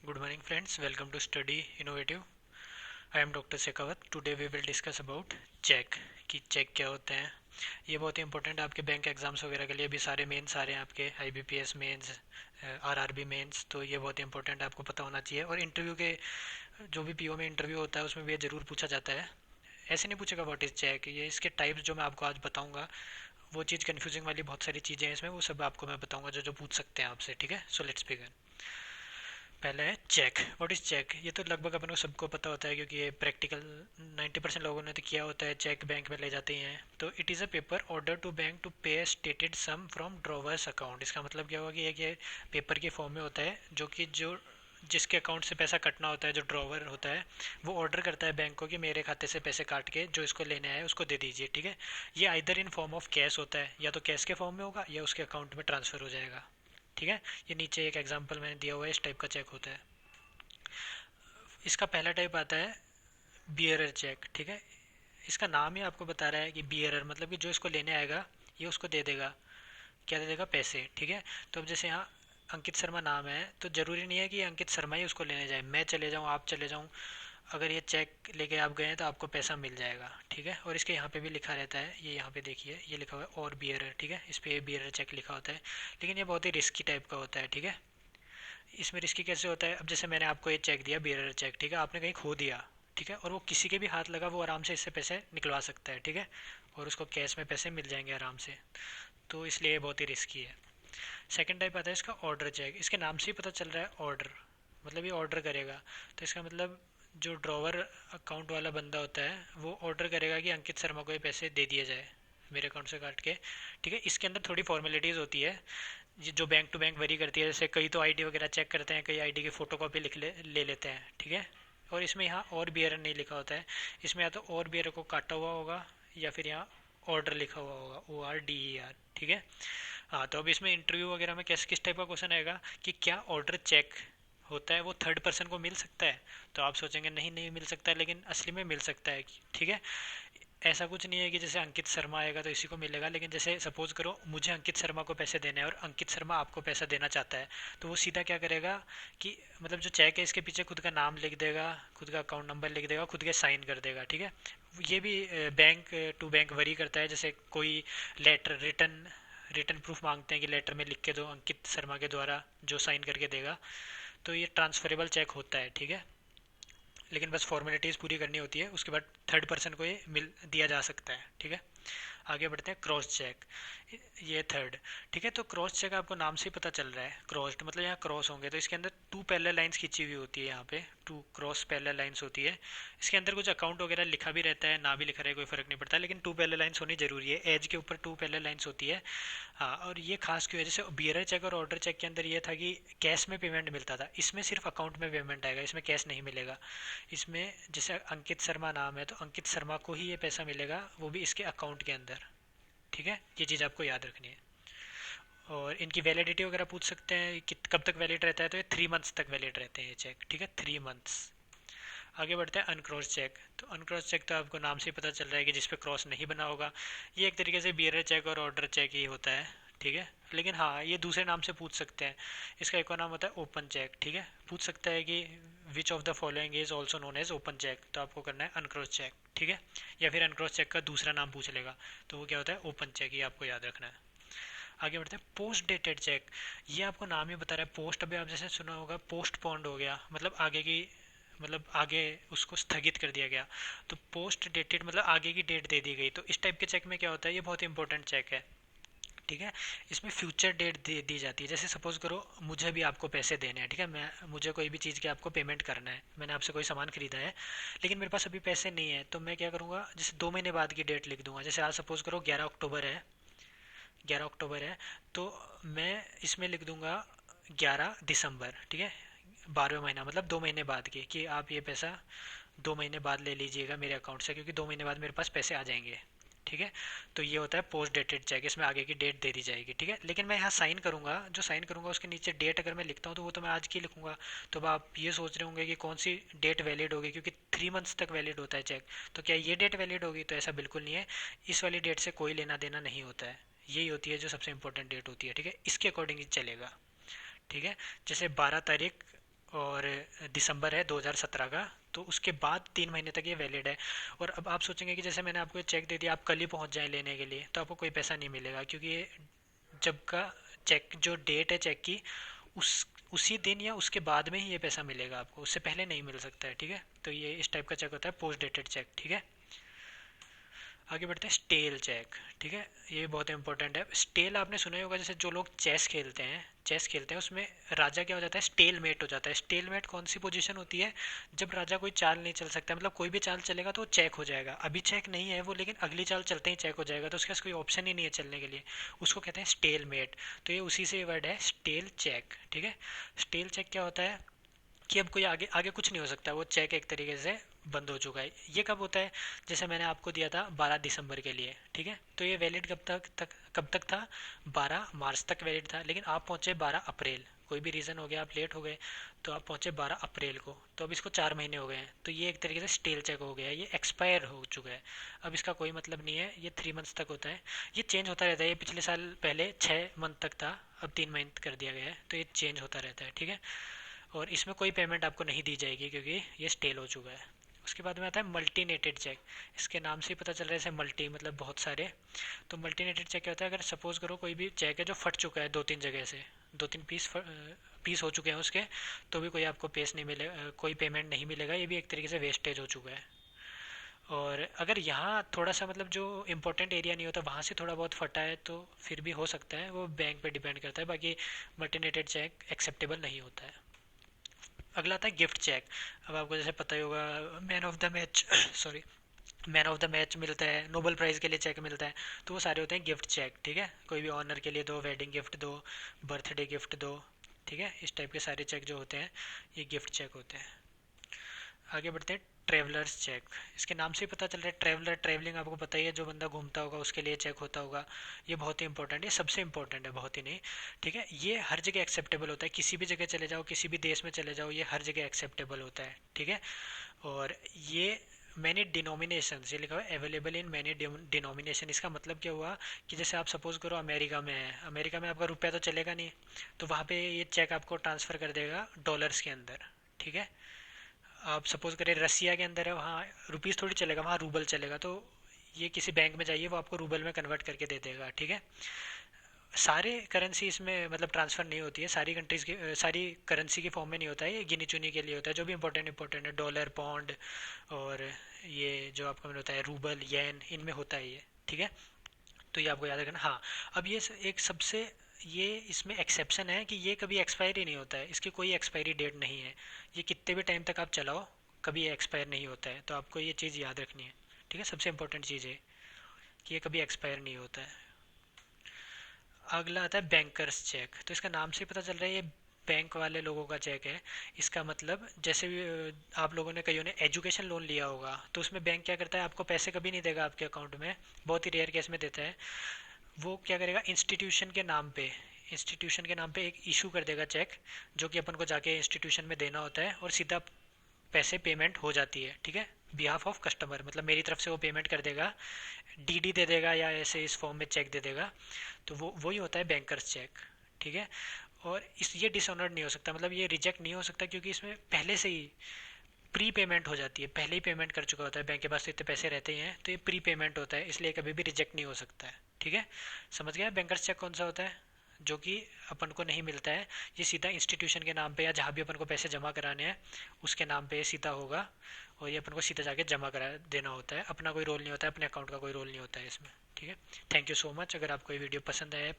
Good morning friends, welcome to Study Innovative. I am Dr. Shekhawat. Today we will discuss about cheque कि cheque क्या होते हैं। ये बहुत ही इंपॉर्टेंट है आपके बैंक एग्जाम्स वगैरह के लिए भी। सारे मेंस आ रहे हैं आपके, आईबीपीएस मेंस, आरआरबी मेंस, तो ये बहुत ही इंपॉर्टेंट है, आपको पता होना चाहिए। और इंटरव्यू के जो भी पीओ में इंटरव्यू होता है उसमें भी ये ज़रूर पूछा जाता है। ऐसे नहीं पूछेगा व्हाट इज़ चेक, ये इसके टाइप्स जो मैं आपको आज बताऊंगा, वो चीज़ कन्फ्यूजिंग वाली बहुत सारी चीज़ें हैं इसमें, वो सब आपको मैं बताऊंगा जो जो पूछ सकते हैं आपसे। ठीक है, सो लेट्स बिगिन। पहला है चेक। What is check? ये तो लगभग अपन को सबको पता होता है क्योंकि ये प्रैक्टिकल 90% लोगों ने तो किया होता है। चेक बैंक में ले जाते हैं। तो it is a paper order to bank to pay stated sum from drawer's account. इसका मतलब क्या हुआ कि ये पेपर के फॉर्म में होता है, जो जिसके अकाउंट से पैसा कटना होता है, जो ड्रॉवर होता है, वो ऑर्डर करता है बैंक को कि मेरे खाते से पैसे काट के जो इसको लेने आए उसको दे दीजिए। ठीक है, ये either in form of cash होता है, या तो कैश के फॉर्म में होगा या उसके अकाउंट में ट्रांसफ़र हो जाएगा। ठीक है, ये नीचे एक एग्जांपल मैंने दिया हुआ है, इस टाइप का चेक होता है। इसका पहला टाइप आता है बियरर चेक। ठीक है, इसका नाम ही आपको बता रहा है कि बियरर मतलब कि जो इसको लेने आएगा ये उसको दे देगा। क्या दे देगा? पैसे। ठीक है, तो अब जैसे यहाँ अंकित शर्मा नाम है, तो ज़रूरी नहीं है कि अंकित शर्मा ही उसको लेने जाए। मैं चले जाऊँ, आप चले जाऊँ, अगर ये चेक लेके आप गए हैं तो आपको पैसा मिल जाएगा। ठीक है, और इसके यहाँ पे भी लिखा रहता है, ये यहाँ पे देखिए, ये लिखा हुआ है और बियरर। ठीक है, इस पे बियरर चेक लिखा होता है, लेकिन ये बहुत ही रिस्की टाइप का होता है। ठीक है, इसमें रिस्की कैसे होता है? अब जैसे मैंने आपको ये चेक दिया, बियरर चेक, ठीक है, आपने कहीं खो दिया, ठीक है, और वो किसी के भी हाथ लगा, वो आराम से इससे पैसे निकलवा सकता है। ठीक है, और उसको कैश में पैसे मिल जाएंगे आराम से। तो इसलिए ये बहुत ही रिस्की है। सेकंड टाइप आता है इसका ऑर्डर चेक। इसके नाम से ही पता चल रहा है ऑर्डर, मतलब ये ऑर्डर करेगा। तो इसका मतलब जो ड्रॉवर अकाउंट वाला बंदा होता है वो ऑर्डर करेगा कि अंकित शर्मा को ये पैसे दे दिए जाए मेरे अकाउंट से काट के। ठीक है, इसके अंदर थोड़ी फॉर्मेलिटीज़ होती है जो बैंक टू बैंक वरी करती है। जैसे कई तो आईडी वगैरह चेक करते हैं, कई आईडी की फ़ोटोकॉपी ले लेते हैं। ठीक है, और इसमें यहाँ और बियर नहीं लिखा होता है। इसमें या तो और बियर को काटा हुआ होगा या फिर यहाँ ऑर्डर लिखा हुआ होगा, ORDER। ठीक है, हाँ, तो अब इसमें इंटरव्यू वगैरह में कैसे किस टाइप का क्वेश्चन आएगा कि क्या ऑर्डर चेक होता है वो थर्ड पर्सन को मिल सकता है? तो आप सोचेंगे नहीं नहीं मिल सकता है, लेकिन असली में मिल सकता है। ठीक है, ऐसा कुछ नहीं है कि जैसे अंकित शर्मा आएगा तो इसी को मिलेगा, लेकिन जैसे सपोज करो मुझे अंकित शर्मा को पैसे देने हैं और अंकित शर्मा आपको पैसा देना चाहता है, तो वो सीधा क्या करेगा कि मतलब जो चेक है इसके पीछे खुद का नाम लिख देगा, खुद का अकाउंट नंबर लिख देगा, खुद के साइन कर देगा। ठीक है, ये भी बैंक टू बैंक वरी करता है। जैसे कोई लेटर रिटर्न रिटर्न प्रूफ मांगते हैं कि लेटर में लिख के दो अंकित शर्मा के द्वारा, जो साइन करके देगा, तो ये ट्रांसफरेबल चेक होता है। ठीक है, लेकिन बस फॉर्मेलिटीज़ पूरी करनी होती है, उसके बाद थर्ड पर्सन को ये मिल दिया जा सकता है। ठीक है, आगे बढ़ते हैं क्रॉस चेक। ये थर्ड। ठीक है, तो क्रॉस चेक आपको नाम से ही पता चल रहा है, क्रॉस्ड मतलब यहाँ क्रॉस होंगे, तो इसके अंदर टू पैरेलल लाइंस खींची हुई होती है, यहाँ पे टू क्रॉस पैरेलल लाइंस होती है। इसके अंदर कुछ अकाउंट वगैरह लिखा भी रहता है, ना भी लिखा रहे कोई फर्क नहीं पड़ता, लेकिन टू पैरेलल लाइंस होनी जरूरी है। एज के ऊपर टू पैरेलल लाइंस होती है। हाँ, और ये खास क्यों है? जैसे बियरर चेक और ऑर्डर चेक के अंदर ये था कि कैश में पेमेंट मिलता था, इसमें सिर्फ अकाउंट में पेमेंट आएगा, इसमें कैश नहीं मिलेगा। इसमें जैसे अंकित शर्मा नाम है तो अंकित शर्मा को ही ये पैसा मिलेगा, वो भी इसके अकाउंट के अंदर। ठीक है, ये चीज़ आपको याद रखनी है। और इनकी वैलिडिटी वगैरह पूछ सकते हैं कि कब तक वैलिड रहता है, तो ये 3 मंथ्स तक वैलिड रहते हैं ये चेक। ठीक है, 3 मंथ्स। आगे बढ़ते हैं अनक्रॉस चेक। तो अनक्रॉस चेक तो आपको नाम से ही पता चल रहा है कि जिस पे क्रॉस नहीं बना होगा। ये एक तरीके से बियरर चेक और ऑर्डर चेक ही होता है। ठीक है, लेकिन हाँ, ये दूसरे नाम से पूछ सकते हैं। इसका एक और नाम होता है ओपन चेक। ठीक है, पूछ सकता है कि which of the following is also known as open cheque, तो आपको करना है अनक्रॉस चेक। ठीक है, या फिर अनक्रॉस चेक का दूसरा नाम पूछ लेगा, तो वो क्या होता है? Open cheque. ये आपको याद रखना है। आगे बढ़ते हैं पोस्ट डेटेड चेक। ये आपको नाम ही बता रहा है पोस्ट। अभी आप जैसे सुना होगा पोस्ट पॉन्ड हो गया, मतलब आगे की, मतलब आगे उसको स्थगित कर दिया गया। तो पोस्ट डेटेड मतलब आगे की डेट दे दी गई। तो इस टाइप के चेक में क्या होता है, ये बहुत इंपॉर्टेंट चेक है। ठीक है, इसमें फ्यूचर डेट दी जाती है। जैसे सपोज करो मुझे भी आपको पैसे देने हैं, ठीक है, मैं मुझे कोई भी चीज़ के आपको पेमेंट करना है, मैंने आपसे कोई सामान खरीदा है, लेकिन मेरे पास अभी पैसे नहीं है, तो मैं क्या करूँगा, जैसे 2 महीने बाद की डेट लिख दूंगा। जैसे आज सपोज करो 11 अक्टूबर है, 11 अक्टूबर है, तो मैं इसमें लिख दूंगा 11 दिसंबर। ठीक है, 12वां महीना मतलब 2 महीने बाद की, कि आप ये पैसा 2 महीने बाद ले लीजिएगा मेरे अकाउंट से, क्योंकि 2 महीने बाद मेरे पास पैसे आ जाएंगे। ठीक है, तो ये होता है पोस्ट डेटेड चेक, इसमें आगे की डेट दे दी जाएगी। ठीक है, लेकिन मैं यहाँ साइन करूँगा, जो साइन करूँगा उसके नीचे डेट अगर मैं लिखता हूँ तो वो तो मैं आज की लिखूंगा। तो अब आप ये सोच रहे होंगे कि कौन सी डेट वैलिड होगी, क्योंकि 3 मंथ्स तक वैलिड होता है चेक, तो क्या ये डेट वैलिड होगी? तो ऐसा बिल्कुल नहीं है, इस वाली डेट से कोई लेना देना नहीं होता है। यही होती है जो सबसे इंपॉर्टेंट डेट होती है। ठीक है, इसके अकॉर्डिंग ही चलेगा। ठीक है, जैसे 12 तारीख और दिसंबर है 2017 का। तो उसके बाद 3 महीने तक ये वैलिड है। और अब आप सोचेंगे कि जैसे मैंने आपको चेक दे दिया, आप कल ही पहुंच जाएं लेने के लिए, तो आपको कोई पैसा नहीं मिलेगा, क्योंकि ये जब का चेक जो डेट है चेक की, उस उसी दिन या उसके बाद में ही ये पैसा मिलेगा आपको, उससे पहले नहीं मिल सकता है। ठीक है, तो ये इस टाइप का चेक होता है, पोस्ट डेटेड चेक। ठीक है, आगे बढ़ते हैं स्टेल चेक। ठीक है, ये बहुत इंपॉर्टेंट है। स्टेल आपने सुना ही होगा, जैसे जो लोग चेस खेलते हैं उसमें राजा क्या हो जाता है, स्टेल मेट हो जाता है। स्टेल मेट कौन सी पोजीशन होती है, जब राजा कोई चाल नहीं चल सकता, मतलब कोई भी चाल चलेगा तो वो चेक हो जाएगा। अभी चेक नहीं है वो, लेकिन अगली चाल चलते ही चेक हो जाएगा, तो उसके पास कोई ऑप्शन ही नहीं है चलने के लिए, उसको कहते हैं स्टेल मेट। तो ये उसी से वर्ड है स्टेल चेक। ठीक है, स्टेल चेक क्या होता है कि अब कोई आगे आगे कुछ नहीं हो सकता, वो चेक एक तरीके से बंद हो चुका है। ये कब होता है, जैसे मैंने आपको दिया था 12 दिसंबर के लिए। ठीक है, तो ये वैलिड कब तक था, 12 मार्च तक वैलिड था, लेकिन आप पहुंचे 12 अप्रैल, कोई भी रीज़न हो गया, आप लेट हो गए, तो आप पहुंचे 12 अप्रैल को, तो अब इसको 4 महीने हो गए हैं, तो ये एक तरीके से स्टेल चेक हो गया है, ये एक्सपायर हो चुका है। अब इसका कोई मतलब नहीं है, ये 3 मंथ्स तक होता है। ये चेंज होता रहता है, ये पिछले साल पहले 6 मंथ तक था, अब 3 मंथ कर दिया गया है, तो ये चेंज होता रहता है। ठीक है, और इसमें कोई पेमेंट आपको नहीं दी जाएगी, क्योंकि ये स्टेल हो चुका है। उसके बाद में आता है मल्टीनेटेड चेक। इसके नाम से ही पता चल रहा है, जैसे मल्टी मतलब बहुत सारे। तो मल्टीनेटेड चेक क्या होता है, अगर सपोज करो कोई भी चेक है जो फट चुका है 2-3 जगह से, 2-3 पीस हो चुके हैं उसके, तो भी कोई आपको पेस नहीं मिलेगा, कोई पेमेंट नहीं मिलेगा, ये भी एक तरीके से वेस्टेज हो चुका है। और अगर यहाँ थोड़ा सा मतलब जो इम्पोर्टेंट एरिया नहीं होता वहाँ से थोड़ा बहुत फटा है, तो फिर भी हो सकता है, वो बैंक पे डिपेंड करता है, बाकी मल्टीनेटेड चेक एक्सेप्टेबल नहीं होता है। अगला आता है गिफ्ट चेक। अब आपको जैसे पता ही होगा, man of the match sorry, man of the match मिलता है, नोबल प्राइज़ के लिए चेक मिलता है, तो वो सारे होते हैं गिफ्ट चेक। ठीक है, कोई भी ऑनर के लिए दो, वेडिंग गिफ्ट दो, बर्थडे गिफ्ट दो। ठीक है, इस टाइप के सारे चेक जो होते हैं ये गिफ्ट चेक होते हैं। आगे बढ़ते हैं ट्रेवलर्स चेक। इसके नाम से ही पता चल रहा है, ट्रेवलर, ट्रेवलिंग आपको पता ही है, जो बंदा घूमता होगा उसके लिए चेक होता होगा। ये बहुत ही इंपॉर्टेंट है, सबसे इंपॉर्टेंट है, बहुत ही नहीं। ठीक है, ये हर जगह एक्सेप्टेबल होता है, किसी भी जगह चले जाओ, किसी भी देश में चले जाओ, ये हर जगह एक्सेप्टेबल होता है। ठीक है, और ये मैनी डिनोमिनेशन, ये लिखा हुआ है अवेलेबल इन मैनी डिनोमिनेशन। इसका मतलब क्या हुआ कि जैसे आप सपोज करो अमेरिका में है, अमेरिका में आपका रुपया तो चलेगा नहीं, तो वहाँ पे ये चेक आपको ट्रांसफ़र कर देगा डॉलर्स के अंदर। ठीक है, आप सपोज करें रसिया के अंदर है, वहाँ रुपीस थोड़ी चलेगा, वहाँ रूबल चलेगा, तो ये किसी बैंक में जाइए, वो आपको रूबल में कन्वर्ट करके दे देगा। ठीक है, सारे करेंसी इसमें मतलब ट्रांसफ़र नहीं होती है, सारी कंट्रीज की सारी करेंसी की फॉर्म में नहीं होता है, ये गिनी चुनी के लिए होता है, जो भी इंपॉर्टेंट है, डॉलर, पौंड, और ये जो आपका मैंने होता है रूबल, येन, इनमें होता है ये। ठीक है, तो ये आपको याद रखना। हाँ, अब ये एक सबसे, ये इसमें एक्सेप्शन है कि ये कभी एक्सपायरी नहीं होता है, इसकी कोई एक्सपायरी डेट नहीं है, ये कितने भी टाइम तक आप चलाओ कभी ये एक्सपायर नहीं होता है, तो आपको ये चीज़ याद रखनी है। ठीक है, सबसे इंपॉर्टेंट चीज़ है कि ये कभी एक्सपायर नहीं होता है। अगला आता है बैंकर्स चेक। तो इसका नाम से ही पता चल रहा है, ये बैंक वाले लोगों का चेक है। इसका मतलब जैसे भी आप लोगों ने, कईयों ने एजुकेशन लोन लिया होगा, तो उसमें बैंक क्या करता है, आपको पैसे कभी नहीं देगा आपके अकाउंट में, बहुत ही रेयर केस में देता है। वो क्या करेगा, इंस्टीट्यूशन के नाम पे एक इशू कर देगा चेक, जो कि अपन को जाके इंस्टीट्यूशन में देना होता है, और सीधा पैसे पेमेंट हो जाती है। ठीक है, बिहाफ ऑफ कस्टमर, मतलब मेरी तरफ से वो पेमेंट कर देगा, डीडी दे देगा या ऐसे इस फॉर्म में चेक दे देगा, तो वो वही होता है बैंकर्स चेक। ठीक है, और इस ये डिसऑनर्ड नहीं हो सकता, मतलब ये रिजेक्ट नहीं हो सकता, क्योंकि इसमें पहले से ही प्री पेमेंट हो जाती है, पहले ही पेमेंट कर चुका होता है, बैंक के पास तो इतने पैसे रहते ही हैं, तो ये प्री पेमेंट होता है, इसलिए कभी भी रिजेक्ट नहीं हो सकता है। ठीक है, समझ गया बैंकर्स चेक कौन सा होता है, जो कि अपन को नहीं मिलता है, ये सीधा इंस्टीट्यूशन के नाम पे या जहाँ भी अपन को पैसे जमा कराने हैं उसके नाम पे सीधा होगा, और ये अपन को सीधा जाके जमा करा देना होता है, अपना कोई रोल नहीं होता है, अपने अकाउंट का कोई रोल नहीं होता है इसमें। ठीक है, थैंक यू सो मच। अगर आपको ये वीडियो पसंद आया है,